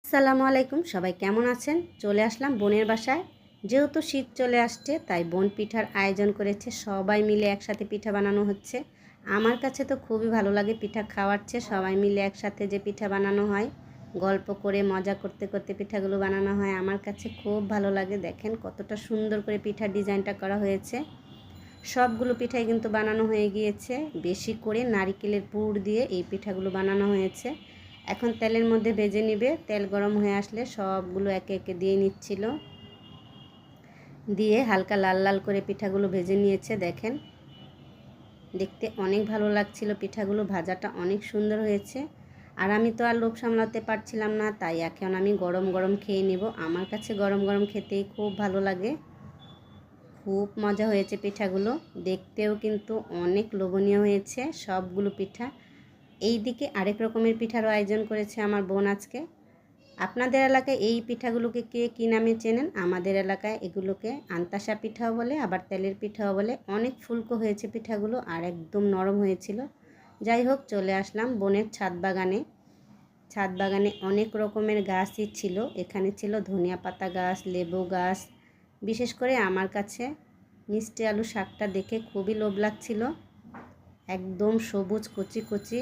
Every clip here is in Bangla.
আসসালামু আলাইকুম, সবাই কেমন আছেন? চলে আসলাম বোনের বাসায়। যেহেতু শীত চলে আসছে তাই বোন পিঠার আয়োজন করেছে। সবাই মিলে একসাথে পিঠা বানানো হচ্ছে। আমার কাছে তো খুবই ভালো লাগে পিঠা খাওয়ার চেয়ে সবাই মিলে একসাথে যে পিঠা বানানো হয়, গল্প করে মজা করতে করতে পিঠাগুলো বানানো হয়, আমার কাছে খুব ভালো লাগে। দেখেন কতটা সুন্দর করে পিঠার ডিজাইনটা করা হয়েছে। সবগুলো পিঠাই কিন্তু বানানো হয়ে গিয়েছে। বেশি করে নারিকেলের পুর দিয়ে এই পিঠাগুলো বানানো হয়েছে। এখন তেলের মধ্যে ভেজে নিবে। তেল গরম হয়ে আসলে সবগুলো একে একে দিয়ে নিচ্ছিল। দিয়ে হালকা লাল লাল করে পিঠাগুলো ভেজে নিয়েছে। দেখেন দেখতে অনেক ভালো লাগছিল, পিঠাগুলো ভাজাটা অনেক সুন্দর হয়েছে। আর আমি তো আর লোভ সামলাতে পারছিলাম না, তাই এখন আমি গরম গরম খেয়ে নেব। আমার কাছে গরম গরম খেতেই খুব ভালো লাগে। খুব মজা হয়েছে পিঠাগুলো, দেখতেও কিন্তু অনেক লোভনীয় হয়েছে সবগুলো পিঠা। এই দিকে আরেক রকমের পিঠারও আয়োজন করেছে আমার বোন আজকে। আপনাদের এলাকায় এই পিঠাগুলোকে কে কী নামে চেনেন? আমাদের এলাকায় এগুলোকে আন্তাসা পিঠাও বলে, আবার তেলের পিঠাও বলে। অনেক ফুলকো হয়েছে পিঠাগুলো আর একদম নরম হয়েছিল। যাই হোক, চলে আসলাম বোনের ছাদ বাগানে। ছাদ বাগানে অনেক রকমের গাছই ছিল। এখানে ছিল ধনিয়া পাতা গাছ, লেবু গাছ। বিশেষ করে আমার কাছে মিষ্টি আলু শাকটা দেখে খুবই লোভ লাগছিল, একদম সবুজ কচি কচি।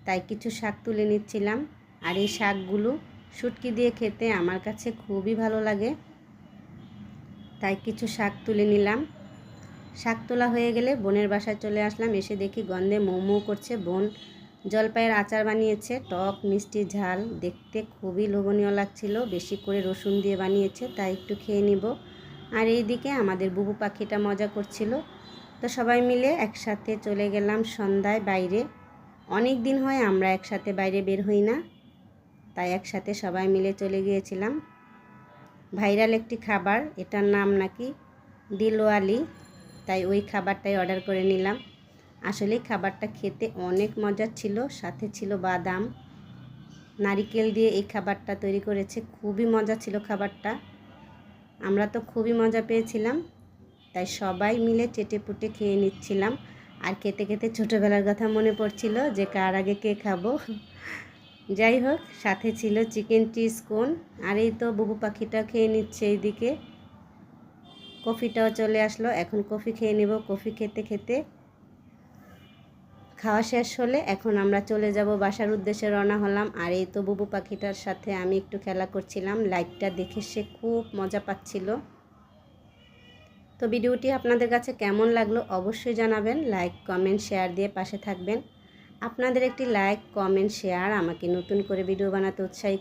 তাই কিছু শাক তুলে নিচ্ছিলাম। আর এই শাকগুলো শুটকি দিয়ে খেতে আমার কাছে খুবই ভালো লাগে, তাই কিছু শাক তুলে নিলাম। শাক তোলা হয়ে গেলে বোনের বাসায় চলে আসলাম। এসে দেখি গন্ধে মৌ মৌ করছে। বোন জলপাইয়ের আচার বানিয়েছে, টক মিষ্টি ঝাল, দেখতে খুবই লোভনীয় লাগছিল। বেশি করে রসুন দিয়ে বানিয়েছে, তাই একটু খেয়ে নিব। আর এইদিকে আমাদের বুবু পাখিটা মজা করছিল। তো সবাই মিলে একসাথে চলে গেলাম সন্ধ্যায় বাইরে। অনেক দিন হয় আমরা একসাথে বাইরে বের হই না, তাই একসাথে সবাই মিলে চলে গিয়েছিলাম। ভাইরাল একটি খাবার, এটার নাম নাকি দিলওয়ালি, তাই ওই খাবারটাই অর্ডার করে নিলাম। আসলে খাবারটা খেতে অনেক মজার ছিল, সাথে ছিল বাদাম, নারিকেল দিয়ে এই খাবারটা তৈরি করেছে। খুবই মজা ছিল খাবারটা, আমরা তো খুবই মজা পেয়েছিলাম। তাই সবাই মিলে চেটেপুটে খেয়ে নিচ্ছিলাম। আর খেতে খেতে ছোটোবেলার কথা মনে পড়ছিল যে কার আগে কে খাবো। যাই হোক, সাথে ছিল চিকেন চিজ কোন। আর এই তো বুবু পাখিটা খেয়ে নিচ্ছে। এইদিকে কফিটাও চলে আসলো, এখন কফি খেয়ে নেব। কফি খেতে খেতে খাওয়া শেষ হলে এখন আমরা চলে যাব বাসার উদ্দেশ্যে রওনা হলাম। আর এই তো বুবু পাখিটার সাথে আমি একটু খেলা করছিলাম। লাইটটা দেখে সে খুব মজা পাচ্ছিল। তো ভিডিওটি আপনাদের কাছে কেমন লাগলো অবশ্যই জানাবেন। লাইক কমেন্ট শেয়ার দিয়ে পাশে থাকবেন। আপনাদের একটি লাইক কমেন্ট শেয়ার আমাকে নতুন করে ভিডিও বানাতে উৎসাহিত